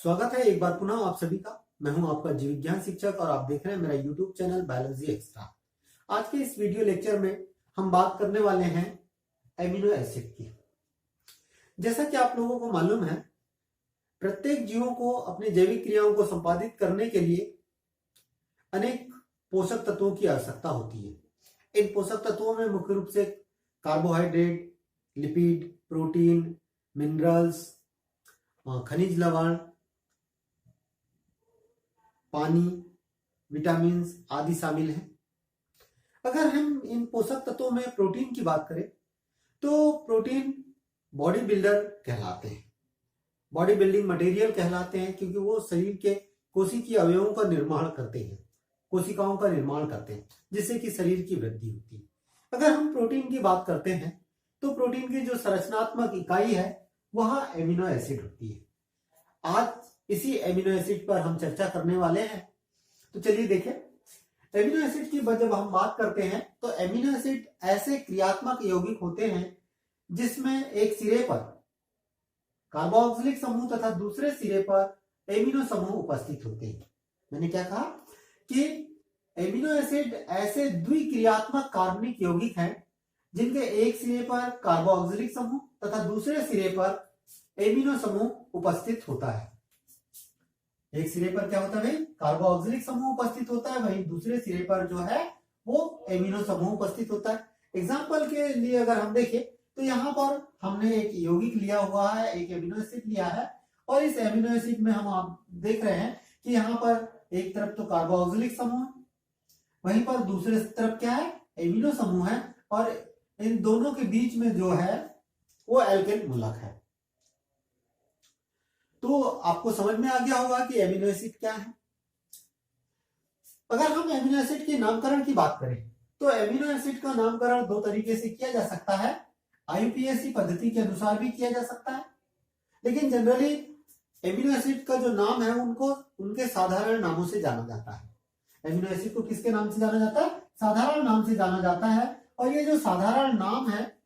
स्वागत है एक बार पुनः आप सभी का। मैं हूं आपका जीव विज्ञान शिक्षक और आप देख रहे हैं मेरा यूट्यूब चैनल बायोलॉजी एक्स्ट्रा। आज के इस वीडियो लेक्चर में हम बात करने वाले हैं एमिनो एसिड की। जैसा कि आप लोगों को मालूम है, प्रत्येक जीवों को अपनी जैविक क्रियाओं को संपादित करने के लिए अनेक पोषक तत्वों की आवश्यकता होती है। इन पोषक तत्वों में मुख्य रूप से कार्बोहाइड्रेट, लिपिड, प्रोटीन, मिनरल्स, खनिज लवण, पानी, विटामिन आदि शामिल हैं। अगर हम इन पोषक तत्वों में प्रोटीन की बात करें तो प्रोटीन बॉडी बिल्डर कहलाते हैं, बॉडी बिल्डिंग मटेरियल कहलाते हैं, क्योंकि वो शरीर के कोशिकीय अवयवों का निर्माण करते हैं, कोशिकाओं का निर्माण करते हैं, जिससे कि शरीर की वृद्धि होती है। अगर हम प्रोटीन की बात करते हैं तो प्रोटीन की जो संरचनात्मक इकाई है वह एमिनो एसिड होती है। आज इसी एमिनो एसिड पर हम चर्चा करने वाले हैं। तो चलिए देखें, एमिनो एसिड की जब हम बात करते हैं तो एमिनो एसिड ऐसे क्रियात्मक यौगिक होते हैं जिसमें एक सिरे पर कार्बोक्सिलिक समूह तथा दूसरे सिरे पर एमिनो समूह उपस्थित होते हैं। मैंने क्या कहा कि एमिनो एसिड ऐसे द्विक्रियात्मक कार्बनिक यौगिक हैं जिनके एक सिरे पर कार्बोक्सिलिक समूह तथा दूसरे सिरे पर एमिनो समूह उपस्थित होता है। एक सिरे पर क्या होता है भाई, कार्बोक्सिलिक समूह उपस्थित होता है, वहीं दूसरे सिरे पर जो है वो एमिनो समूह उपस्थित होता है। एग्जाम्पल के लिए अगर हम देखें तो यहाँ पर हमने एक यौगिक लिया हुआ है, एक एमिनो एसिड लिया है, और इस एमिनो एसिड में हम आप देख रहे हैं कि यहाँ पर एक तरफ तो कार्बोक्सिलिक समूह है, वहीं पर दूसरे तरफ क्या है, एमिनो समूह है, और इन दोनों के बीच में जो है वो एल्केन मूलक है। तो आपको समझ में आ गया होगा कि एमिनो एसिड क्या है। अगर हम एमिनो एसिड के नामकरण की बात करें तो एमिनो एसिड का नामकरण दो तरीके से किया जा सकता है। आईयूपीएसी पद्धति के अनुसार भी किया जा सकता है, लेकिन जनरली एमिनो एसिड का जो नाम है उनको उनके साधारण नामों से जाना जाता है। एमिनो एसिड को किसके नाम से जाना जाता है? साधारण नाम से जाना जाता है। और ये जो साधारण नाम है,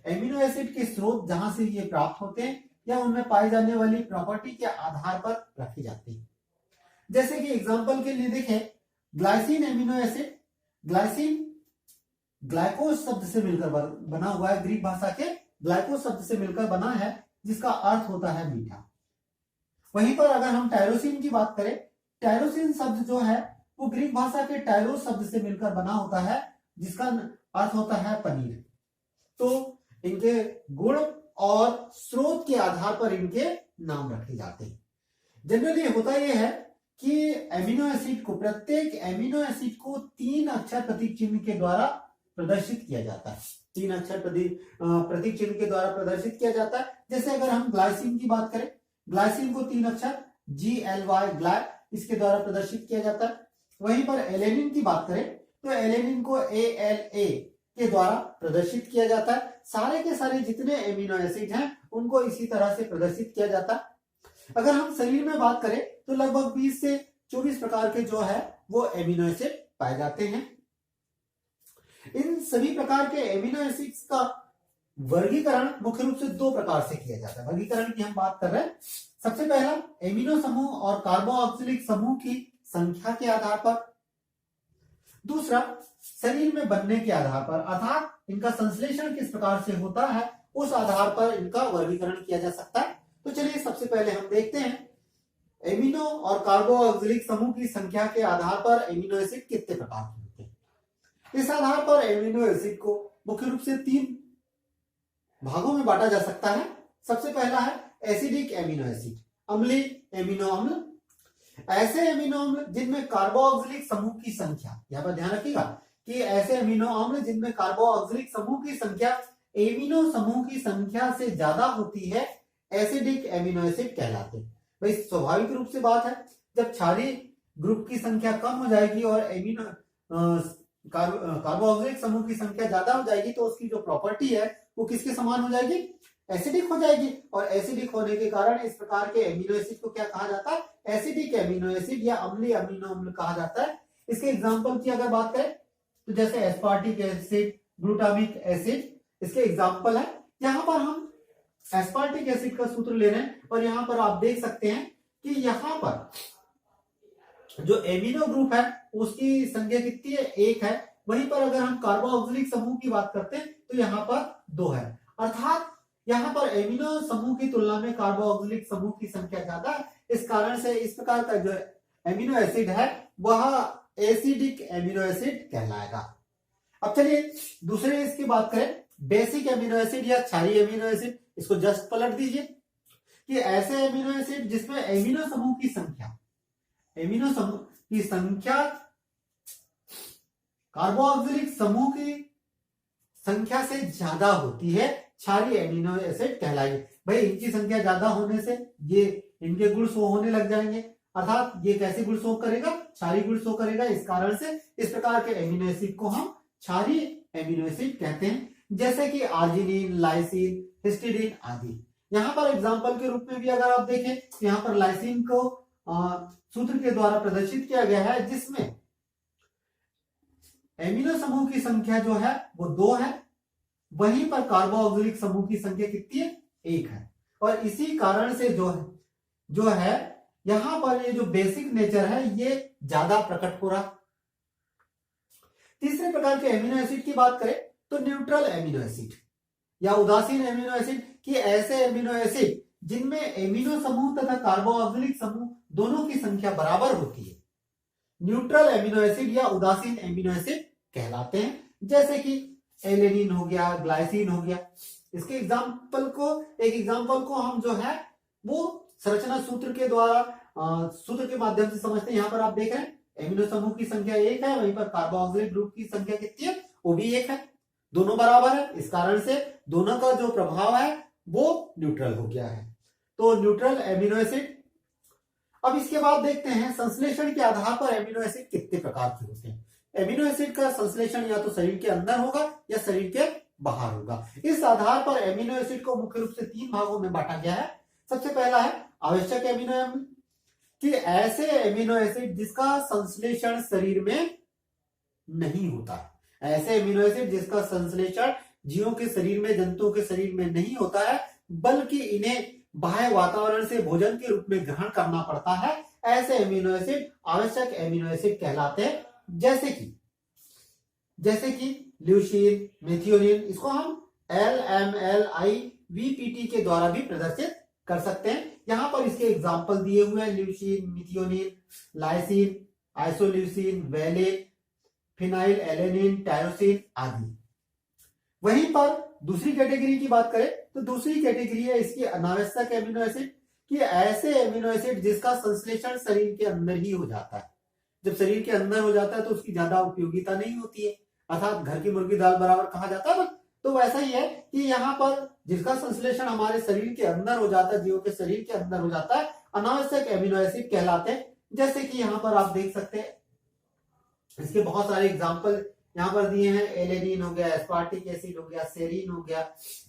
एमिनो एसिड के स्रोत जहां से ये प्राप्त होते हैं या उनमें पाई जाने वाली प्रॉपर्टी के आधार पर रखी जाती है। जैसे कि एग्जांपल के लिए देखें, ग्लाइसिन एमिनो एसिड, ग्लाइसिन ग्लाइकोस शब्द से मिलकर बना हुआ है, ग्रीक भाषा के ग्लाइकोस शब्द से मिलकर बना है, जिसका अर्थ होता है मीठा। वहीं पर अगर हम टायरोसिन की बात करें, टायरोसिन शब्द जो है वो ग्रीक भाषा के टायरोस शब्द से मिलकर बना होता है, जिसका अर्थ होता है पनीर। तो इनके गुण और स्रोत के आधार पर इनके नाम रखे जाते हैं। जनरली होता यह है कि एमिनो एसिड को, प्रत्येक एमिनो एसिड को 3 अक्षर प्रतीक चिन्ह के द्वारा प्रदर्शित किया जाता है। 3 अक्षर प्रतीक चिन्ह के द्वारा प्रदर्शित किया जाता है। जैसे अगर हम ग्लाइसिन की बात करें, ग्लाइसिन को 3 अक्षर GLY, ग्लाय, इसके द्वारा प्रदर्शित किया जाता है। वहीं पर एलेनिन की बात करें तो एलेनिन को ALA के द्वारा प्रदर्शित किया जाता है। सारे के सारे जितने एमिनो एसिड हैं उनको इसी तरह से प्रदर्शित किया जाता है। अगर हम शरीर में बात करें तो लगभग 20 से 24 प्रकार के जो है वो एमिनो एसिड पाए जाते हैं। इन सभी प्रकार के एमिनो एसिड्स का वर्गीकरण मुख्य रूप से 2 प्रकार से किया जाता है। वर्गीकरण की हम बात कर रहे हैं। सबसे पहला, एमिनो समूह और कार्बोक्सिलिक समूह की संख्या के आधार पर। दूसरा, शरीर में बनने के आधार पर, अर्थात इनका संश्लेषण किस प्रकार से होता है उस आधार पर इनका वर्गीकरण किया जा सकता है। तो चलिए सबसे पहले हम देखते हैं एमिनो और कार्बोक्सिलिक समूह की संख्या के आधार पर एमिनो एसिड कितने प्रकार के होते हैं। इस आधार पर एमिनो एसिड को मुख्य रूप से 3 भागों में बांटा जा सकता है। सबसे पहला है एसिडिक एमिनो एसिड, अम्लीय एमिनो अम्ल। ऐसे एमिनो अम्ल जिनमें कार्बोक्सिलिक समूह की संख्या, यहां पर ध्यान रखिएगा कि ऐसे एमिनो अम्ल जिनमें कार्बोक्सिलिक समूह की संख्या एमिनो समूह की संख्या से ज्यादा होती है, एसिडिक एमिनो एसिड कहलाते हैं। भाई स्वाभाविक रूप से बात है, जब क्षारीय ग्रुप की संख्या कम हो जाएगी और एमिनो कार्बोक्सिलिक समूह की संख्या ज्यादा हो जाएगी तो उसकी जो प्रॉपर्टी है वो किसके समान हो जाएगी, एसिडिक हो जाएगी। और एसिडिक होने के कारण इस प्रकार के एमिनो एसिड को क्या कहा जाता है, एसिडिक एमिनो एसिड या अम्लीय एमिनो अम्ल कहा जाता है। इसके एग्जांपल की अगर बात करें तो जैसे एस्पार्टिक एसिड, ग्लूटामिक एसिड इसके एग्जांपल है। यहाँ पर हम एस्पार्टिक एसिड का सूत्र ले रहे हैं और यहाँ पर आप देख सकते हैं कि यहां पर जो एमिनो ग्रुप है उसकी संख्या कितनी है, 1 है। वहीं पर अगर हम कार्बोक्सिलिक समूह की बात करते हैं तो यहाँ पर 2 है। अर्थात यहाँ पर एमिनो समूह की तुलना में कार्बोक्सिलिक समूह की संख्या ज्यादा है। इस कारण से इस प्रकार का जो एमिनो एसिड है वह एसिडिक एमिनो एसिड कहलाएगा। अब चलिए दूसरे इसकी बात करें, बेसिक एमिनो एसिड या क्षारीय एमिनो एसिड। इसको जस्ट पलट दीजिए कि ऐसे एमिनो एसिड जिसमें एमिनो समूह की संख्या कार्बोक्सिलिक समूह की संख्या से ज्यादा होती है, क्षारीय एमिनो एसिड कहलाएंगे। भाई इनकी संख्या ज्यादा होने से ये इनके गुण शो होने लग जाएंगे, अर्थात ये कैसे गुण शो करेगा, क्षारीय गुण शो करेगा। इस कारण से इस प्रकार के एमिनो एसिड को हम क्षारीय एमिनो एसिड कहते हैं, जैसे कि आर्जिनिन, लाइसिन, हिस्टिडीन आदि। यहाँ पर एग्जाम्पल के रूप में भी अगर आप देखें, यहाँ पर लाइसिन को सूत्र के द्वारा प्रदर्शित किया गया है, जिसमें एमिनो समूह की संख्या जो है वो 2 है, वहीं पर कार्बोक्सिलिक समूह की संख्या कितनी है, 1 है। और इसी कारण से जो है यहां पर ये जो बेसिक नेचर है ये ज्यादा प्रकट हो रहा। तीसरे प्रकार के एमिनो एसिड की बात करें तो न्यूट्रल एमिनो एसिड या उदासीन एमिनो एसिड, कि ऐसे एमिनो एसिड जिनमें एमिनो समूह तथा कार्बोक्सिलिक समूह दोनों की संख्या बराबर होती है, न्यूट्रल एमिनो एसिड या उदासीन एमिनो एसिड कहलाते हैं। जैसे कि एलेनिन हो गया, ग्लाइसिन हो गया। इसके एग्जाम्पल को हम जो है वो संरचना सूत्र के द्वारा सूत्र के माध्यम से समझते हैं। यहाँ पर आप देख रहे हैं एमिनो समूह की संख्या 1 है, वहीं पर कार्बोक्सिलिक ग्रुप की संख्या कितनी है, वो भी 1 है, दोनों बराबर है। इस कारण से दोनों का जो प्रभाव है वो न्यूट्रल हो गया है, तो न्यूट्रल एमिनो एसिड। अब इसके बाद देखते हैं संश्लेषण के आधार पर एमिनो एसिड कितने प्रकार के होते हैं। एमिनो एसिड का संश्लेषण या तो शरीर के अंदर होगा या शरीर के बाहर होगा। इस आधार पर एमिनो एसिड को मुख्य रूप से 3 भागों में बांटा गया है। सबसे पहला है आवश्यक एमिनो एसिड, कि ऐसे एमिनो एसिड जिसका संश्लेषण शरीर में नहीं होता है। ऐसे एमिनो एसिड जिसका संश्लेषण जीवों के शरीर में, जंतुओं के शरीर में नहीं होता है, बल्कि इन्हें बाह्य वातावरण से भोजन के रूप में ग्रहण करना पड़ता है, ऐसे एमिनो एसिड आवश्यक एमिनो एसिड कहलाते हैं। जैसे कि ल्यूसीन, मेथियोनिन, इसको हम LMLIVPT के द्वारा भी प्रदर्शित कर सकते हैं। यहां पर इसके एग्जाम्पल दिए हुए हैं, leucine, methionine, lysine, isoleucine, valine, phenyl alanine, tyrosine आदि। वहीं पर दूसरी कैटेगरी की बात करें तो दूसरी कैटेगरी है इसकी अनावश्यक एमिनो एसिड, कि ऐसे एमिनो एसिड जिसका संश्लेषण शरीर के अंदर ही हो जाता है। जब शरीर के अंदर हो जाता है तो उसकी ज्यादा उपयोगिता नहीं होती है, अर्थात घर की मुर्गी दाल बराबर कहा जाता है ना। तो वैसा ही है कि यहाँ पर जिसका संश्लेषण हमारे शरीर के अंदर हो जाता है, जीवों के शरीर के अंदर हो जाता है, अनावश्यक एमिनो एसिड कहलाते हैं। जैसे कि यहाँ पर आप देख सकते हैं, इसके बहुत सारे एग्जाम्पल यहाँ पर दिए हैं। एलेनिन हो गया, एस्पार्टिक एसिड हो गया, सेरीन हो गया,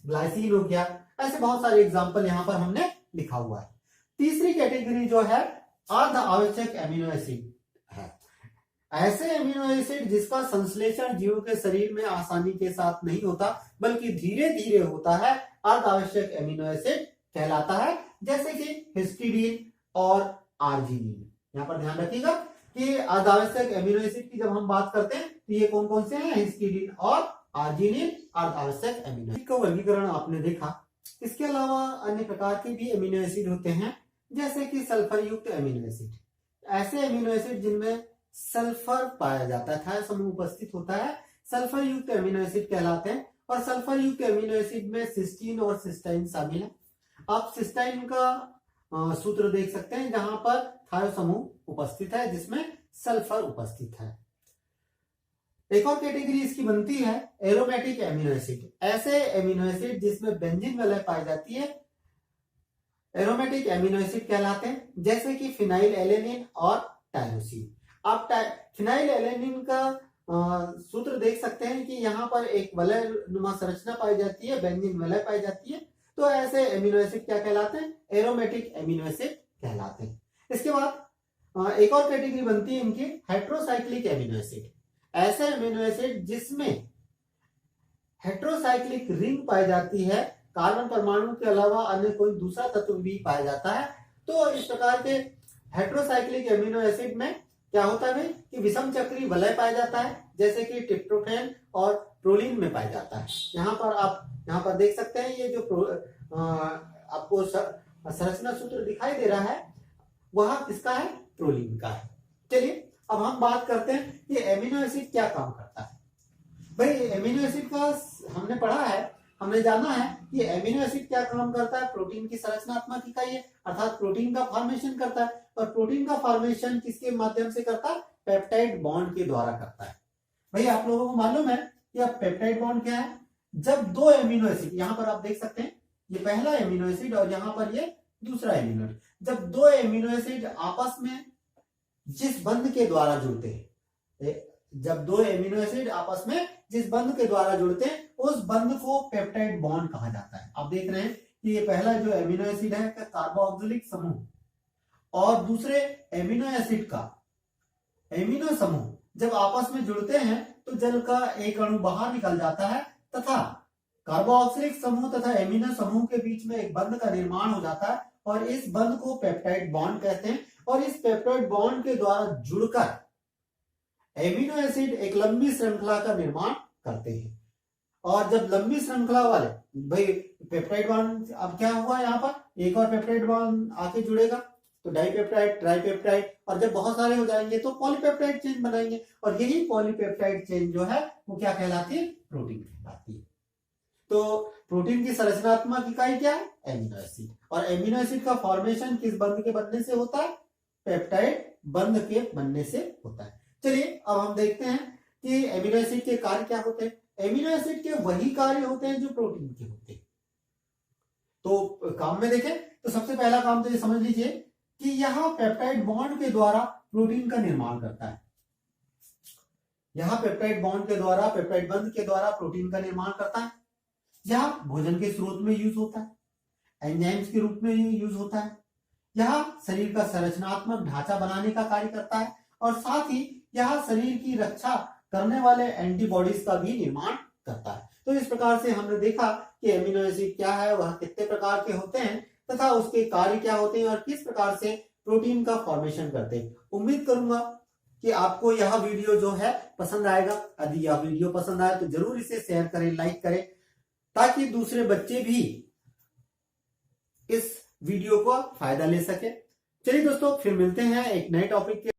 ग्लाइसिन हो गया, ऐसे बहुत सारे एग्जाम्पल यहाँ पर हमने लिखा हुआ है। तीसरी कैटेगरी जो है अर्ध आवश्यक एमिनो एसिड है। ऐसे एमिनो एसिड जिसका संश्लेषण जीवों के शरीर में आसानी के साथ नहीं होता, बल्कि धीरे धीरे होता है, अर्ध आवश्यक एमिनो एसिड कहलाता है। जैसे कि हिस्टिडीन और आर्जिनिन। यहाँ पर ध्यान रखिएगा कि अर्ध आवश्यक एमिनो एसिड की जब हम बात करते हैं तो ये कौन कौन से हैं, हिस्टिडीन और आर्जिनिन अर्ध आवश्यक एमिनो एसिड का वर्गीकरण आपने देखा। इसके अलावा अन्य प्रकार के भी एमिनो एसिड होते हैं, जैसे कि सल्फर युक्त एमिनो एसिड। ऐसे एमिनो एसिड जिनमें सल्फर पाया जाता है, थाय समूह उपस्थित होता है, सल्फर युक्त एमिनो एसिड कहलाते हैं। और सल्फर युक्त एमिनो एसिड में सिस्टीन और सिस्टाइन शामिल है। आप सिस्टाइन का सूत्र देख सकते हैं, जहां पर थाय समूह उपस्थित है जिसमें सल्फर उपस्थित है। एक और कैटेगरी इसकी बनती है एरोमेटिक एमिनो एसिड। ऐसे एमिनो एसिड जिसमें बेंजीन वलय पाई जाती है, एरोमेटिक एमिनो एसिड कहलाते हैं। जैसे कि फिनाइल एलेनिन और टायरोसिन। आप फिनाइल एलेनिन का सूत्र देख सकते हैं कि यहाँ पर एक वलय नुमा संरचना पाई जाती है, बेंजीन वलय पाई जाती है। तो ऐसे एमिनो एसिड क्या कहलाते हैं, एरोमेटिक एमिनो एसिड कहलाते हैं। इसके बाद एक और कैटेगरी बनती है इनकी हेट्रोसाइक्लिक एमिनो एसिड। ऐसे एमिनो एसिड जिसमें हेट्रोसाइक्लिक रिंग पाई जाती है, कार्बन परमाणु के अलावा अन्य कोई दूसरा तत्व भी पाया जाता है, तो तो इस प्रकार के हेट्रोसाइक्लिक एमिनो एसिड में क्या होता है कि विषम चक्रीय वलय पाया जाता है, जैसे कि ट्रिप्टोफैन और प्रोलीन में पाया जाता है। यहाँ पर आप यहाँ पर देख सकते हैं, ये जो आपको संरचना सूत्र दिखाई दे रहा है वह किसका है, प्रोलीन का है। चलिए अब हम बात करते हैं कि एमिनो एसिड क्या काम करता है। भाई एमिनो एसिड का हमने पढ़ा है, हमने जाना है कि एमिनो एसिड क्या काम करता है। प्रोटीन की संरचनात्मक इकाई है, अर्थात प्रोटीन का फॉर्मेशन करता है। और प्रोटीन का फॉर्मेशन किसके माध्यम से करता है, पेप्टाइड बॉन्ड के द्वारा करता है। भाई आप लोगों को मालूम है कि अब पेप्टाइड बॉन्ड क्या है, जब दो एमिनो एसिड, यहाँ पर आप देख सकते हैं ये पहला एमिनो एसिड और यहाँ पर ये दूसरा एमिनो एसिड, जब दो एमिनो एसिड आपस में जिस बंध के द्वारा जुड़ते हैं, जब दो एमिनो एसिड आपस में जिस बंध के द्वारा जुड़ते हैं उस बंध को पेप्टाइड बॉन्ड कहा जाता है। आप देख रहे हैं कि ये पहला जो एमिनो एसिड है कार्बोक्सिलिक समूह और दूसरे एमिनो एसिड का एमिनो समूह जब आपस में जुड़ते हैं तो जल का एक अणु बाहर निकल जाता है तथा कार्बोक्सिलिक समूह तथा एमिनो समूह के बीच में एक बंध का निर्माण हो जाता है और इस बंध को पेप्टाइड बॉन्ड कहते हैं। और इस पेप्टाइड बॉन्ड के द्वारा जुड़कर एमिनो एसिड एक लंबी श्रृंखला का निर्माण करते हैं। और जब लंबी श्रृंखला वाले भाई पेप्टाइड बॉन्ड, अब क्या हुआ यहाँ पर एक और पेप्टाइड बॉन्ड आके जुड़ेगा तो डाइपेप्टाइड, ट्राइपेप्टाइड, और जब बहुत सारे हो जाएंगे तो पॉलीपेप्टाइड चेन बनाएंगे और यही पॉलीपेप्टाइड चेन जो है वो क्या कहलाती है, प्रोटीन कहलाती है। तो प्रोटीन की संरचनात्मक इकाई क्या है, एमिनो एसिड। और एमिनो एसिड का फॉर्मेशन किस बंध के बनने से होता है, पेप्टाइड बंध के बनने से होता है। चलिए अब हम देखते हैं कि एमिनो एसिड के कार्य क्या होते हैं। एमिनो एसिड के वही कार्य होते हैं जो प्रोटीन के होते हैं। तो काम में देखें तो सबसे पहला काम तो ये समझ लीजिए कि यह पेप्टाइड बॉन्ड के द्वारा प्रोटीन का निर्माण करता है। यह पेप्टाइड बॉन्ड के द्वारा, पेप्टाइड बंध के द्वारा प्रोटीन का निर्माण करता है। यह भोजन के स्रोत में यूज होता है, एंजाइम्स के रूप में यूज होता है। यह शरीर का संरचनात्मक ढांचा बनाने का कार्य करता है और साथ ही यह शरीर की रक्षा करने वाले एंटीबॉडीज का भी निर्माण करता है। तो इस प्रकार से हमने देखा कि एमिनो एसिड क्या है, वह कितने प्रकार के होते हैं तथा उसके कार्य क्या होते हैं और किस प्रकार से प्रोटीन का फॉर्मेशन करते हैं। उम्मीद करूंगा कि आपको यह वीडियो जो है पसंद आएगा। यदि यह वीडियो पसंद आए तो जरूर इसे शेयर करें, लाइक करें, ताकि दूसरे बच्चे भी इस वीडियो को फायदा ले सके। चलिए दोस्तों, फिर मिलते हैं एक नए टॉपिक के